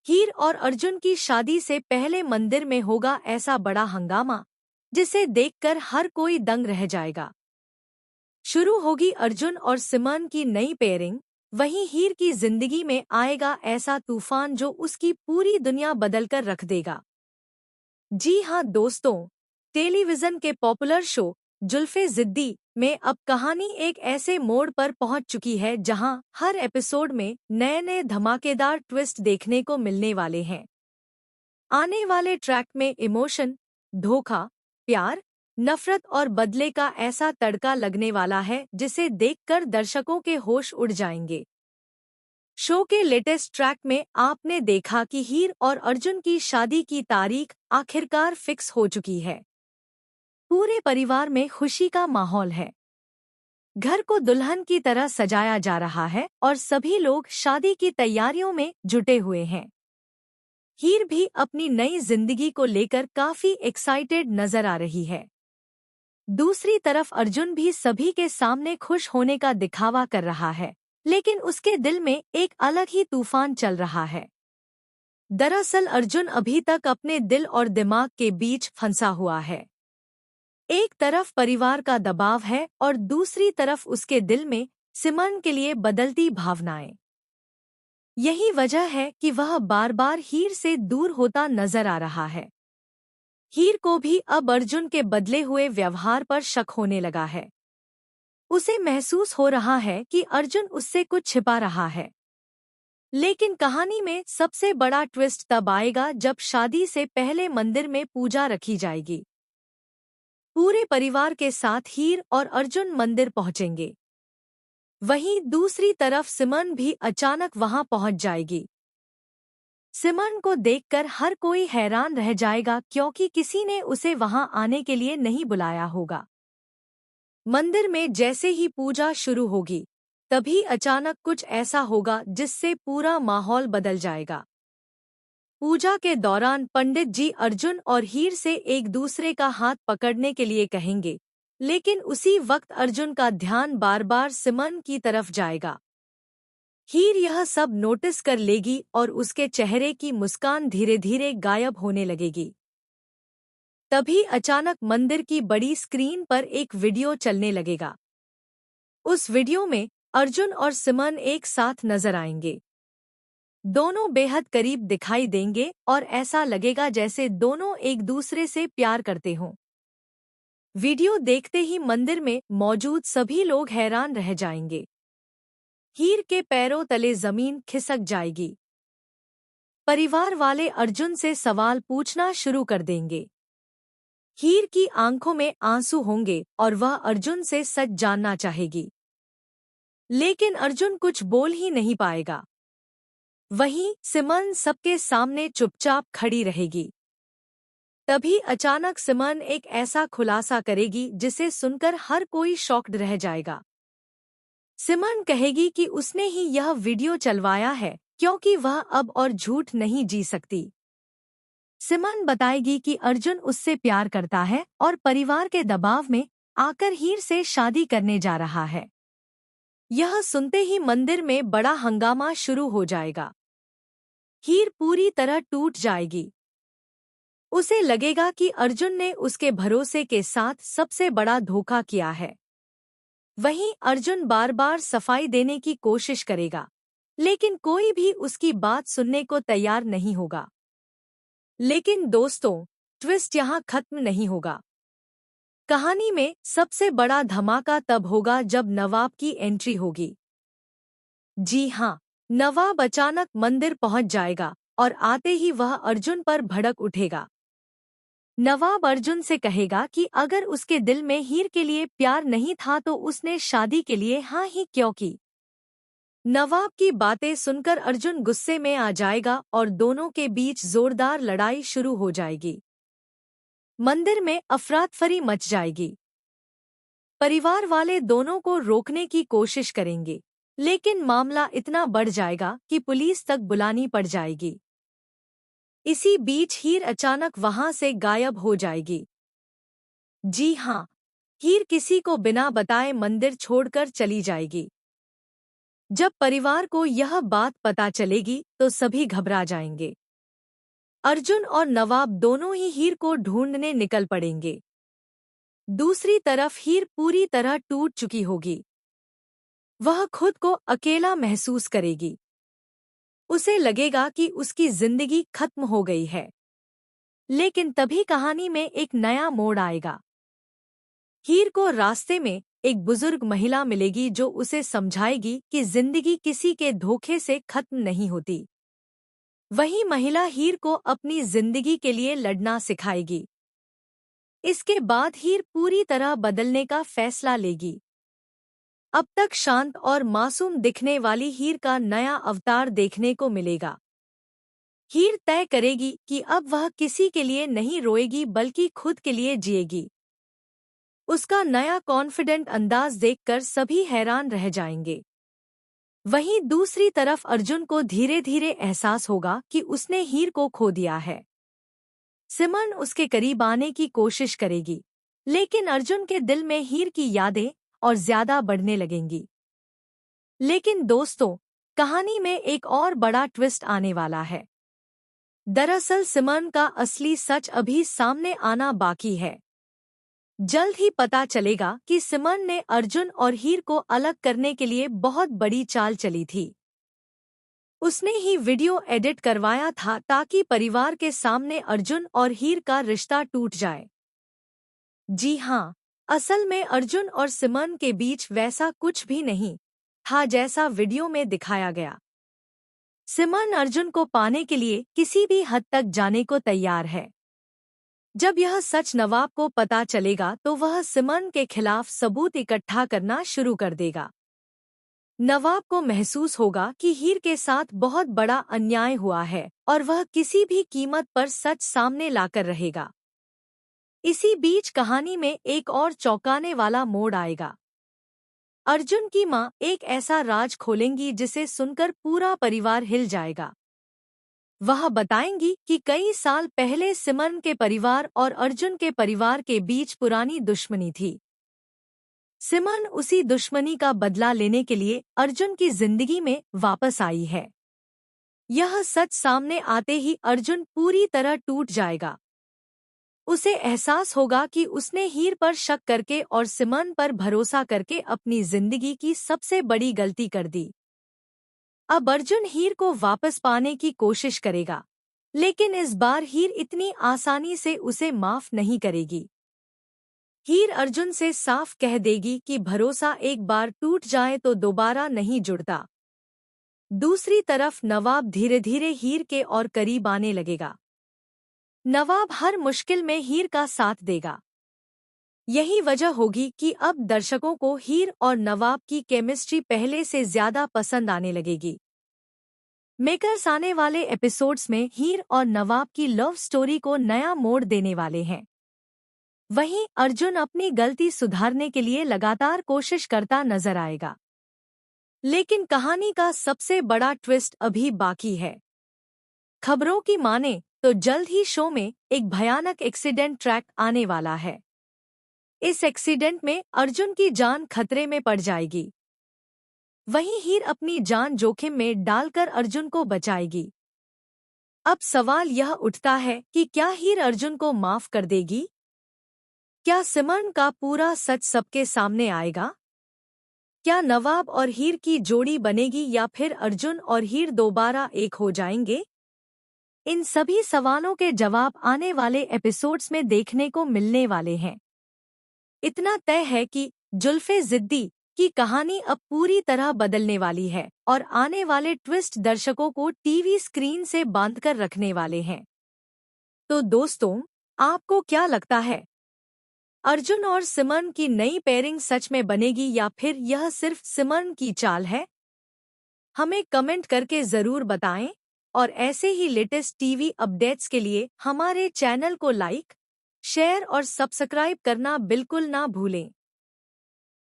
हीर और अर्जुन की शादी से पहले मंदिर में होगा ऐसा बड़ा हंगामा जिसे देखकर हर कोई दंग रह जाएगा। शुरू होगी अर्जुन और सिमरन की नई पेयरिंग। वहीं हीर की जिंदगी में आएगा ऐसा तूफान जो उसकी पूरी दुनिया बदलकर रख देगा। जी हाँ दोस्तों, टेलीविजन के पॉपुलर शो जुल्फे जिद्दी में अब कहानी एक ऐसे मोड़ पर पहुंच चुकी है जहां हर एपिसोड में नए नए धमाकेदार ट्विस्ट देखने को मिलने वाले हैं। आने वाले ट्रैक में इमोशन, धोखा, प्यार, नफरत और बदले का ऐसा तड़का लगने वाला है जिसे देखकर दर्शकों के होश उड़ जाएंगे। शो के लेटेस्ट ट्रैक में आपने देखा कि हीर और अर्जुन की शादी की तारीख आखिरकार फिक्स हो चुकी है। पूरे परिवार में खुशी का माहौल है। घर को दुल्हन की तरह सजाया जा रहा है और सभी लोग शादी की तैयारियों में जुटे हुए हैं। हीर भी अपनी नई जिंदगी को लेकर काफी एक्साइटेड नजर आ रही है। दूसरी तरफ अर्जुन भी सभी के सामने खुश होने का दिखावा कर रहा है, लेकिन उसके दिल में एक अलग ही तूफान चल रहा है। दरअसल अर्जुन अभी तक अपने दिल और दिमाग के बीच फंसा हुआ है। एक तरफ परिवार का दबाव है और दूसरी तरफ उसके दिल में सिमरन के लिए बदलती भावनाएं। यही वजह है कि वह बार बार हीर से दूर होता नजर आ रहा है। हीर को भी अब अर्जुन के बदले हुए व्यवहार पर शक होने लगा है। उसे महसूस हो रहा है कि अर्जुन उससे कुछ छिपा रहा है। लेकिन कहानी में सबसे बड़ा ट्विस्ट तब आएगा जब शादी से पहले मंदिर में पूजा रखी जाएगी। पूरे परिवार के साथ हीर और अर्जुन मंदिर पहुंचेंगे। वहीं दूसरी तरफ सिमरन भी अचानक वहां पहुंच जाएगी। सिमरन को देखकर हर कोई हैरान रह जाएगा क्योंकि किसी ने उसे वहां आने के लिए नहीं बुलाया होगा। मंदिर में जैसे ही पूजा शुरू होगी, तभी अचानक कुछ ऐसा होगा जिससे पूरा माहौल बदल जाएगा। पूजा के दौरान पंडित जी अर्जुन और हीर से एक दूसरे का हाथ पकड़ने के लिए कहेंगे, लेकिन उसी वक्त अर्जुन का ध्यान बार बार सिमरन की तरफ जाएगा। हीर यह सब नोटिस कर लेगी और उसके चेहरे की मुस्कान धीरे धीरे गायब होने लगेगी। तभी अचानक मंदिर की बड़ी स्क्रीन पर एक वीडियो चलने लगेगा। उस वीडियो में अर्जुन और सिमरन एक साथ नजर आएंगे। दोनों बेहद करीब दिखाई देंगे और ऐसा लगेगा जैसे दोनों एक दूसरे से प्यार करते हों। वीडियो देखते ही मंदिर में मौजूद सभी लोग हैरान रह जाएंगे। हीर के पैरों तले जमीन खिसक जाएगी। परिवार वाले अर्जुन से सवाल पूछना शुरू कर देंगे। हीर की आंखों में आंसू होंगे और वह अर्जुन से सच जानना चाहेगी, लेकिन अर्जुन कुछ बोल ही नहीं पाएगा। वहीं सिमरन सबके सामने चुपचाप खड़ी रहेगी। तभी अचानक सिमरन एक ऐसा खुलासा करेगी जिसे सुनकर हर कोई शॉक्ड रह जाएगा। सिमरन कहेगी कि उसने ही यह वीडियो चलवाया है क्योंकि वह अब और झूठ नहीं जी सकती। सिमरन बताएगी कि अर्जुन उससे प्यार करता है और परिवार के दबाव में आकर हीर से शादी करने जा रहा है। यह सुनते ही मंदिर में बड़ा हंगामा शुरू हो जाएगा। हीर पूरी तरह टूट जाएगी। उसे लगेगा कि अर्जुन ने उसके भरोसे के साथ सबसे बड़ा धोखा किया है। वहीं अर्जुन बार बार सफाई देने की कोशिश करेगा, लेकिन कोई भी उसकी बात सुनने को तैयार नहीं होगा। लेकिन दोस्तों, ट्विस्ट यहाँ खत्म नहीं होगा। कहानी में सबसे बड़ा धमाका तब होगा जब नवाब की एंट्री होगी। जी हाँ, नवाब अचानक मंदिर पहुंच जाएगा और आते ही वह अर्जुन पर भड़क उठेगा। नवाब अर्जुन से कहेगा कि अगर उसके दिल में हीर के लिए प्यार नहीं था तो उसने शादी के लिए हाँ ही क्यों की। नवाब की बातें सुनकर अर्जुन गुस्से में आ जाएगा और दोनों के बीच जोरदार लड़ाई शुरू हो जाएगी। मंदिर में अफरातफरी मच जाएगी। परिवार वाले दोनों को रोकने की कोशिश करेंगे, लेकिन मामला इतना बढ़ जाएगा कि पुलिस तक बुलानी पड़ जाएगी। इसी बीच हीर अचानक वहां से गायब हो जाएगी। जी हाँ, हीर किसी को बिना बताए मंदिर छोड़कर चली जाएगी। जब परिवार को यह बात पता चलेगी तो सभी घबरा जाएंगे। अर्जुन और नवाब दोनों ही हीर को ढूंढने निकल पड़ेंगे। दूसरी तरफ हीर पूरी तरह टूट चुकी होगी। वह खुद को अकेला महसूस करेगी। उसे लगेगा कि उसकी जिंदगी खत्म हो गई है। लेकिन तभी कहानी में एक नया मोड़ आएगा। हीर को रास्ते में एक बुजुर्ग महिला मिलेगी जो उसे समझाएगी कि जिंदगी किसी के धोखे से खत्म नहीं होती। वही महिला हीर को अपनी जिंदगी के लिए लड़ना सिखाएगी। इसके बाद हीर पूरी तरह बदलने का फैसला लेगी। अब तक शांत और मासूम दिखने वाली हीर का नया अवतार देखने को मिलेगा। हीर तय करेगी कि अब वह किसी के लिए नहीं रोएगी बल्कि खुद के लिए जिएगी। उसका नया कॉन्फिडेंट अंदाज देखकर सभी हैरान रह जाएंगे। वहीं दूसरी तरफ अर्जुन को धीरे धीरे एहसास होगा कि उसने हीर को खो दिया है। सिमरन उसके करीब आने की कोशिश करेगी, लेकिन अर्जुन के दिल में हीर की यादें और ज्यादा बढ़ने लगेंगी। लेकिन दोस्तों, कहानी में एक और बड़ा ट्विस्ट आने वाला है। दरअसल सिमरन का असली सच अभी सामने आना बाकी है। जल्द ही पता चलेगा कि सिमरन ने अर्जुन और हीर को अलग करने के लिए बहुत बड़ी चाल चली थी। उसने ही वीडियो एडिट करवाया था ताकि परिवार के सामने अर्जुन और हीर का रिश्ता टूट जाए। जी हाँ, असल में अर्जुन और सिमरन के बीच वैसा कुछ भी नहीं था जैसा वीडियो में दिखाया गया। सिमरन अर्जुन को पाने के लिए किसी भी हद तक जाने को तैयार है। जब यह सच नवाब को पता चलेगा तो वह सिमरन के खिलाफ सबूत इकट्ठा करना शुरू कर देगा। नवाब को महसूस होगा कि हीर के साथ बहुत बड़ा अन्याय हुआ है और वह किसी भी कीमत पर सच सामने लाकर रहेगा। इसी बीच कहानी में एक और चौंकाने वाला मोड़ आएगा। अर्जुन की मां एक ऐसा राज खोलेंगी जिसे सुनकर पूरा परिवार हिल जाएगा। वह बताएंगी कि कई साल पहले सिमरन के परिवार और अर्जुन के परिवार के बीच पुरानी दुश्मनी थी। सिमरन उसी दुश्मनी का बदला लेने के लिए अर्जुन की जिंदगी में वापस आई है। यह सच सामने आते ही अर्जुन पूरी तरह टूट जाएगा। उसे एहसास होगा कि उसने हीर पर शक करके और सिमरन पर भरोसा करके अपनी जिंदगी की सबसे बड़ी गलती कर दी। अब अर्जुन हीर को वापस पाने की कोशिश करेगा, लेकिन इस बार हीर इतनी आसानी से उसे माफ नहीं करेगी। हीर अर्जुन से साफ कह देगी कि भरोसा एक बार टूट जाए तो दोबारा नहीं जुड़ता। दूसरी तरफ नवाब धीरे धीरे हीर के और करीब आने लगेगा। नवाब हर मुश्किल में हीर का साथ देगा। यही वजह होगी कि अब दर्शकों को हीर और नवाब की केमिस्ट्री पहले से ज्यादा पसंद आने लगेगी। मेकर्स आने वाले एपिसोड्स में हीर और नवाब की लव स्टोरी को नया मोड़ देने वाले हैं। वहीं अर्जुन अपनी गलती सुधारने के लिए लगातार कोशिश करता नजर आएगा। लेकिन कहानी का सबसे बड़ा ट्विस्ट अभी बाकी है। खबरों की माने तो जल्द ही शो में एक भयानक एक्सीडेंट ट्रैक आने वाला है। इस एक्सीडेंट में अर्जुन की जान खतरे में पड़ जाएगी। वहीं हीर अपनी जान जोखिम में डालकर अर्जुन को बचाएगी। अब सवाल यह उठता है कि क्या हीर अर्जुन को माफ कर देगी? क्या सिमरन का पूरा सच सबके सामने आएगा? क्या नवाब और हीर की जोड़ी बनेगी या फिर अर्जुन और हीर दोबारा एक हो जाएंगे? इन सभी सवालों के जवाब आने वाले एपिसोड्स में देखने को मिलने वाले हैं। इतना तय है कि जुल्फे जिद्दी की कहानी अब पूरी तरह बदलने वाली है और आने वाले ट्विस्ट दर्शकों को टीवी स्क्रीन से बांधकर रखने वाले हैं। तो दोस्तों, आपको क्या लगता है? अर्जुन और सिमरन की नई पेयरिंग सच में बनेगी या फिर यह सिर्फ सिमरन की चाल है? हमें कमेंट करके जरूर बताएं और ऐसे ही लेटेस्ट टीवी अपडेट्स के लिए हमारे चैनल को लाइक, शेयर और सब्सक्राइब करना बिल्कुल ना भूलें।